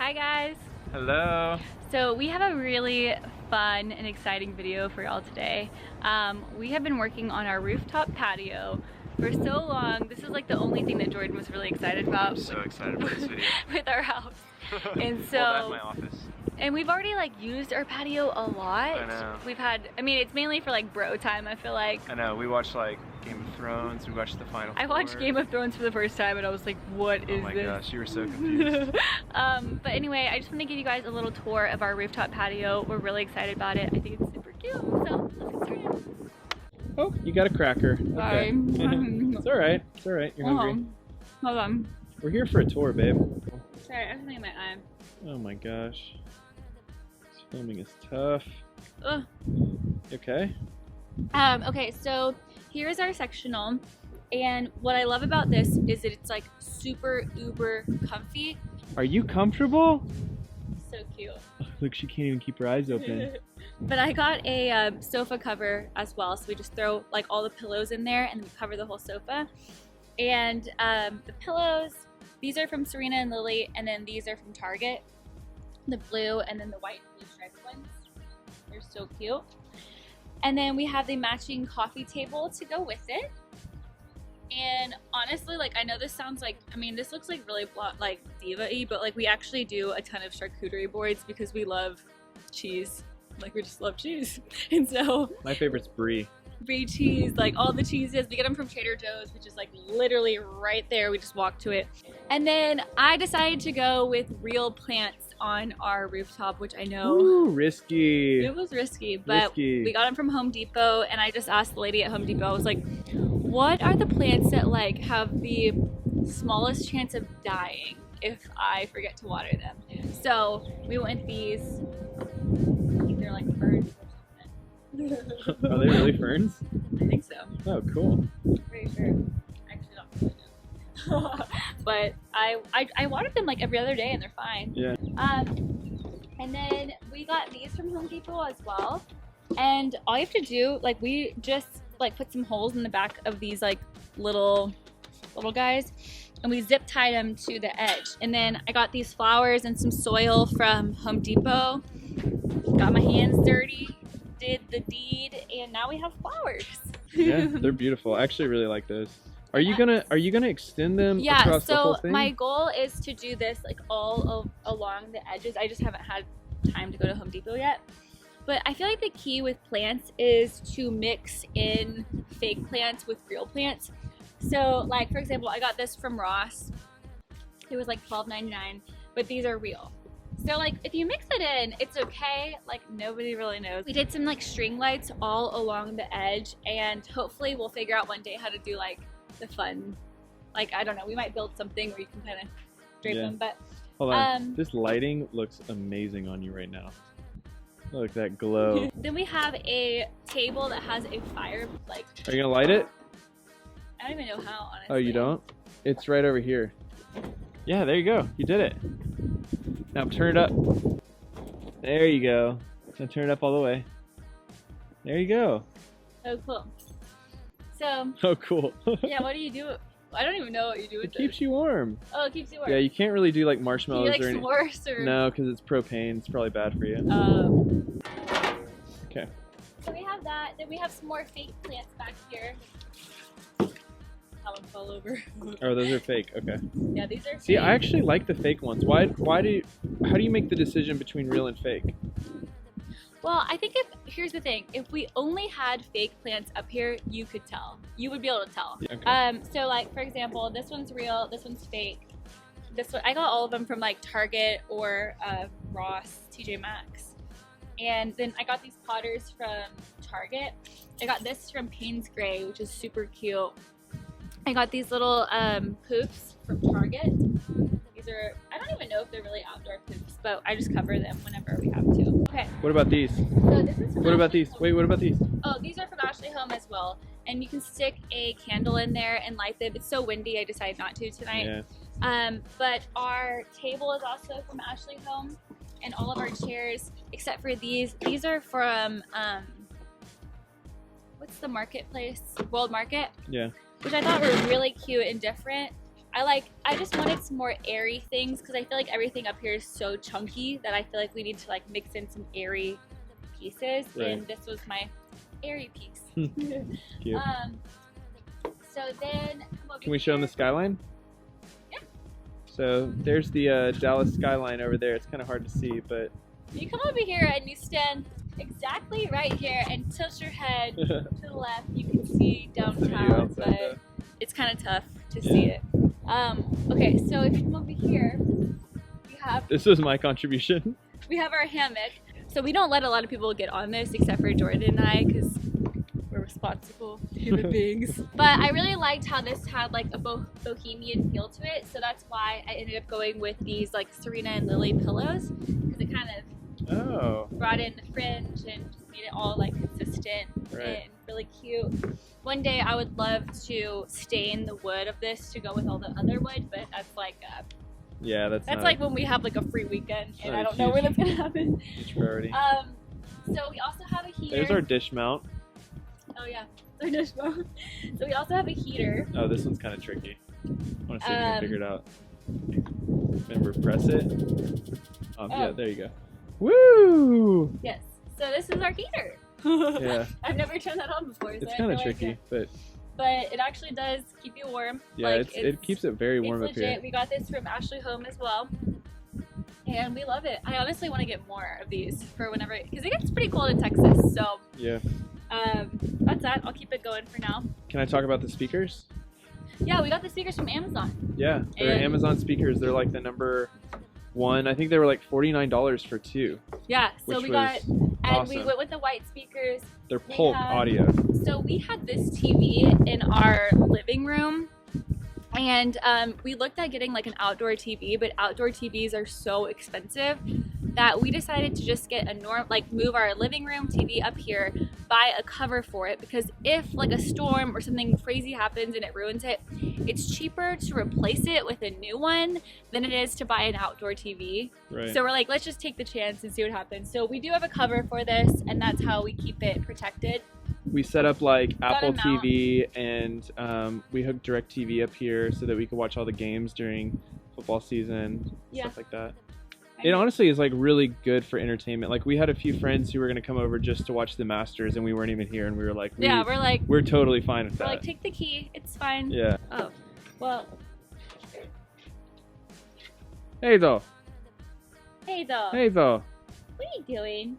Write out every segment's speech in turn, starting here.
Hi guys. Hello. So we have a really fun and exciting video for y'all today. We have been working on our rooftop patio for so long. This is like the only thing that Jordan was really excited about. I'm so excited about this video. With our house. And so well, that's my office. And we've already like used our patio a lot. I know. We've had, I mean, it's mainly for like bro time, I feel like. I know, we watched like Game of Thrones, we watched the final I watched four. Game of Thrones for the first time and I was like, what is this? Oh my gosh, you were so confused. But anyway, I just want to give you guys a little tour of our rooftop patio. We're really excited about it. I think it's super cute, so let's get started. Oh, you got a cracker. Sorry. Okay. It's alright, it's alright, you're hungry. Hold on. We're here for a tour, babe. Sorry, I have something in my eye. Oh my gosh. This filming is tough. Ugh. Okay. Okay, so here's our sectional, and what I love about this is that it's like super uber comfy. Are you comfortable? So cute. Oh, look, she can't even keep her eyes open. But I got a sofa cover as well, so we just throw like all the pillows in there and we cover the whole sofa. And the pillows, these are from Serena and Lily, and then these are from Target. The blue and then the white and blue striped ones. They're so cute. And then we have the matching coffee table to go with it. And honestly, like, I know this sounds like, I mean, this looks like really like diva-y, but like we actually do a ton of charcuterie boards because we love cheese. Like, we just love cheese. And so My favorite's brie. Brie cheese, like all the cheeses. We get them from Trader Joe's, which is like literally right there. We just walk to it. And then I decided to go with real plants on our rooftop, which I know Ooh, risky. it was risky, but Risky. we got them from Home Depot, and I just asked the lady at Home Depot, I was like, what are the plants that like have the smallest chance of dying if I forget to water them? So we went with these. I think they're like ferns or something. Are they really ferns? I think so. Oh, cool. Pretty sure. I actually don't really know. But I watered them like every other day and they're fine. Yeah. And then we got these from Home Depot as well. And all you have to do, like, we just like put some holes in the back of these like little guys, and we zip tied them to the edge. And then I got these flowers and some soil from Home Depot. Got my hands dirty, did the deed, and now we have flowers. Yeah, they're beautiful. I actually really like those. Are you gonna extend them across the whole thing? My goal is to do this like all along the edges. I just haven't had time to go to Home Depot yet. But I feel like the key with plants is to mix in fake plants with real plants. So like, for example, I got this from Ross. It was like $12.99, but these are real. So like, if you mix it in, it's okay. Like, nobody really knows. We did some like string lights all along the edge, and hopefully we'll figure out one day how to do like the fun, like, I don't know, we might build something where you can kind of drape them. But hold on, this lighting looks amazing on you right now. Look, that glow. Then we have a table that has a fire, like, Are you gonna light it? I don't even know how, honestly. Oh, you don't? It's right over here. Yeah, there you go. You did it. Now turn it up. There you go. Now turn it up all the way. There you go. Oh, cool. So, Oh, cool. yeah, what do you do? I don't even know what you do with It keeps you warm. Oh, it keeps you warm. Yeah, you can't really do like Do marshmallows you like or anything. s'mores or? No, because it's propane. It's probably bad for you. Okay. So we have that. Then we have some more fake plants back here. That one fell over. Oh, those are fake. Okay. Yeah, these are fake. See, I actually like the fake ones. How do you make the decision between real and fake? Well, I think here's the thing. If we only had fake plants up here, you could tell. You would be able to tell. Okay. So like, for example, this one's real, this one's fake. This one, I got all of them from like Target or Ross, TJ Maxx. And then I got these potters from Target. I got this from Payne's Gray, which is super cute. I got these little poops from Target. These are, I don't even know if they're really outdoor poops, but I just cover them whenever we have to. Okay. What about these? So this is from What about these? Wait, what about these? Oh, these are from Ashley Home as well. And you can stick a candle in there and light them. It's so windy, I decided not to tonight. Yeah. But our table is also from Ashley Home, and all of our chairs, except for these are from, what's the marketplace? World Market? Yeah. Which I thought were really cute and different. I just wanted some more airy things because I feel like everything up here is so chunky that I feel like we need to like mix in some airy pieces. Right. And this was my airy piece. Cute. So then Can we show them the skyline? Yeah. So there's the Dallas skyline over there. It's kind of hard to see, but you come over here and you stand exactly right here and tilt your head to the left. You can see downtown, but it's kind of tough to see it. Okay, so if you come over here, we have... This was my contribution. We have our hammock. So we don't let a lot of people get on this except for Jordan and I because we're responsible human beings. But I really liked how this had like a bohemian feel to it. So that's why I ended up going with these like Serena and Lily pillows because it kind of brought in the fringe and just made it all like consistent and really cute. One day I would love to stain the wood of this to go with all the other wood, but that's like yeah, that's like when we have like a free weekend and I don't know where that's gonna happen. Huge priority. So we also have a heater. There's our dish mount. Oh yeah, our dish mount. So we also have a heater. Oh, this one's kind of tricky. I want to see if you can figure it out. Remember, press it. Yeah, there you go. Woo! Yes. So this is our heater. Yeah. I've never turned that on before. So it's kind of tricky, but it actually does keep you warm. Yeah, like, it keeps it very warm up here. We got this from Ashley Home as well, and we love it. I honestly want to get more of these for whenever, because it gets pretty cold in Texas. So yeah. That's that. I'll keep it going for now. Can I talk about the speakers? Yeah, we got the speakers from Amazon. Yeah, they're Amazon speakers. They're like the number one. I think they were like $49 for two. Yeah, so we got, and awesome. we went with the white speakers. They're Polk audio. So we had this TV in our living room, and we looked at getting like an outdoor TV, but outdoor TVs are so expensive that we decided to just get a move our living room TV up here, buy a cover for it, because if like a storm or something crazy happens and it ruins it, it's cheaper to replace it with a new one than it is to buy an outdoor TV. Right. So we're like, let's just take the chance and see what happens. So we do have a cover for this, and that's how we keep it protected. We set up like Apple TV, and we hooked DirecTV up here so that we could watch all the games during football season, stuff like that. It honestly is like really good for entertainment. Like we had a few friends who were gonna come over just to watch the Masters, and we weren't even here, and we were like, we're totally fine with that. We're like, take the key, it's fine. Yeah. Oh, well. Hey though. Hey though. Hey though. What are you doing?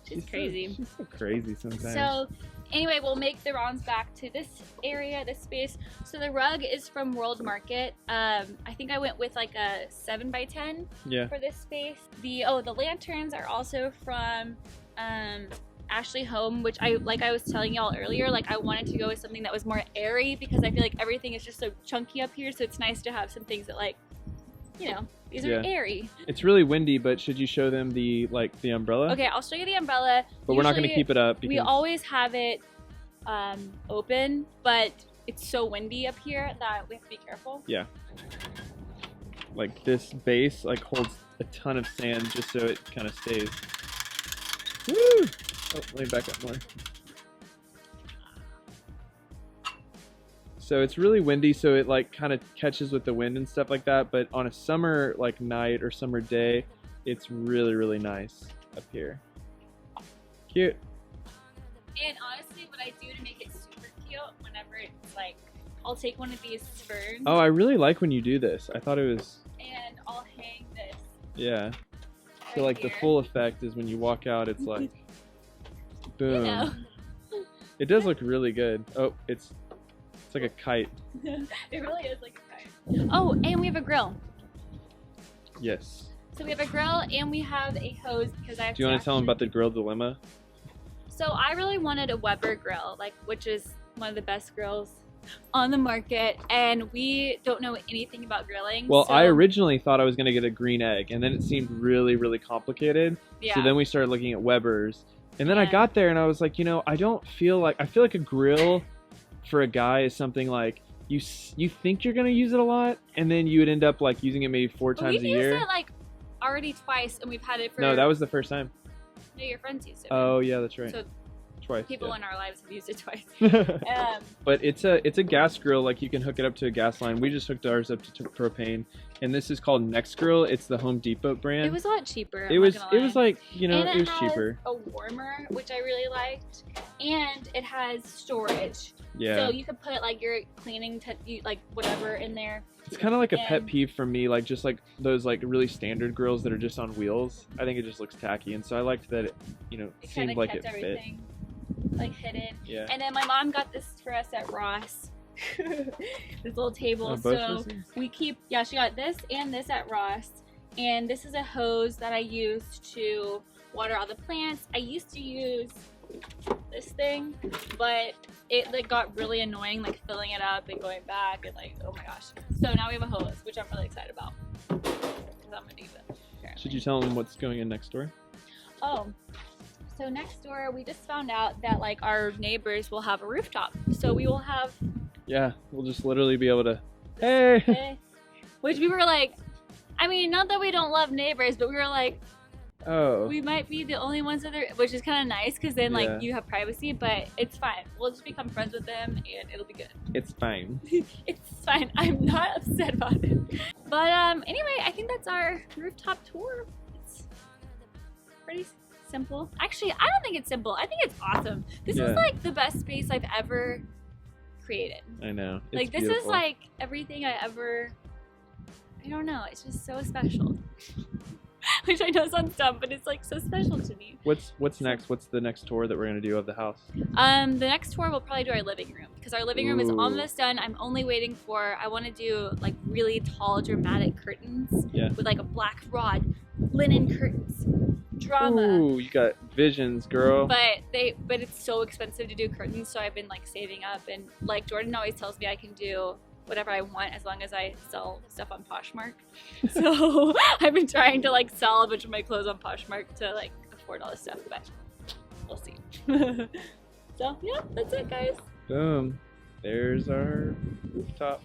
She's crazy. She's so crazy sometimes. So anyway, we'll make the rounds back to this area, this space. So the rug is from World Market. I think I went with like a 7x10 for this space. The lanterns are also from Ashley Home, which I was telling y'all earlier, like I wanted to go with something that was more airy because I feel like everything is just so chunky up here, so it's nice to have some things that like, you know, these are airy. It's really windy, but should you show them the umbrella? Okay, I'll show you the umbrella. But we're not going to keep it up because we always have it open, but it's so windy up here that we have to be careful. Yeah. Like this base like holds a ton of sand just so it kind of stays. Woo! Oh, let me back up more. So it's really windy, so it like kind of catches with the wind and stuff like that, but on a summer like night or summer day, it's really, really nice up here. Cute. And honestly, what I do to make it super cute, whenever it's like, I'll take one of these ferns. Oh, I really like when you do this. I thought it was... And I'll hang this. Yeah. So like the full effect is when you walk out, it's like, boom. You know. It does look really good. Oh, it's like a kite. It really is like a kite. Oh, and we have a grill. Yes. So we have a grill and we have a hose because I have. Do you want to tell them about the grill dilemma? So I really wanted a Weber grill, which is one of the best grills on the market, and we don't know anything about grilling. Well, I originally thought I was going to get a green egg, and then it seemed really, really complicated. Yeah. So then we started looking at Weber's, and then I got there and I was like, I feel like a grill for a guy is something like you think you're going to use it a lot, and then you would end up like using it maybe 4 times a year. We've used it already twice, and we've had it for... No, that was the first time. No, your friends used it. Oh, yeah, that's right. So Twice. People in our lives have used it twice. But it's a gas grill. Like you can hook it up to a gas line. We just hooked ours up to propane, and this is called Next Grill. It's the Home Depot brand. It was a lot cheaper. It was like, you know, and it was cheaper. A warmer, which I really liked, and it has storage. Yeah. So you could put like your cleaning, like whatever in there. It's kind of like a pet peeve for me, like just like those like really standard grills that are just on wheels. I think it just looks tacky, and so I liked that it, you know, it seemed like it fit. Like hidden. Yeah. And then my mom got this for us at Ross. This little table. So we keep, yeah, she got this and this at Ross. And this is a hose that I use to water all the plants. I used to use this thing, but it like got really annoying, like filling it up and going back and like, oh my gosh. So now we have a hose, which I'm really excited about. Because I'm gonna use it. Apparently. Should you tell them what's going in next door? Oh. So next door, we just found out that like our neighbors will have a rooftop. So we will have. Yeah, we'll just literally be able to. Hey. Which we were like, I mean, not that we don't love neighbors, but we were like, oh, we might be the only ones that are, which is kind of nice because then like you have privacy. But it's fine. We'll just become friends with them, and it'll be good. It's fine. It's fine. I'm not upset about it. But anyway, I think that's our rooftop tour. It's pretty simple. Actually, I don't think it's simple. I think it's awesome. This is like the best space I've ever created. I know. It's like this beautiful. is like everything I ever. I don't know. It's just so special. Which I know sounds dumb, but it's like so special to me. What's next? What's the next tour that we're gonna do of the house? The next tour we'll probably do our living room because our living room is almost done. I'm only waiting for. I want to do like really tall, dramatic curtains with like a black rod, linen curtains. Drama. Ooh, you got visions, girl. But it's so expensive to do curtains, so I've been like saving up, and like Jordan always tells me I can do whatever I want as long as I sell stuff on Poshmark. So I've been trying to like sell a bunch of my clothes on Poshmark to like afford all this stuff, but we'll see. So yeah, that's it, guys. Boom. There's our rooftop.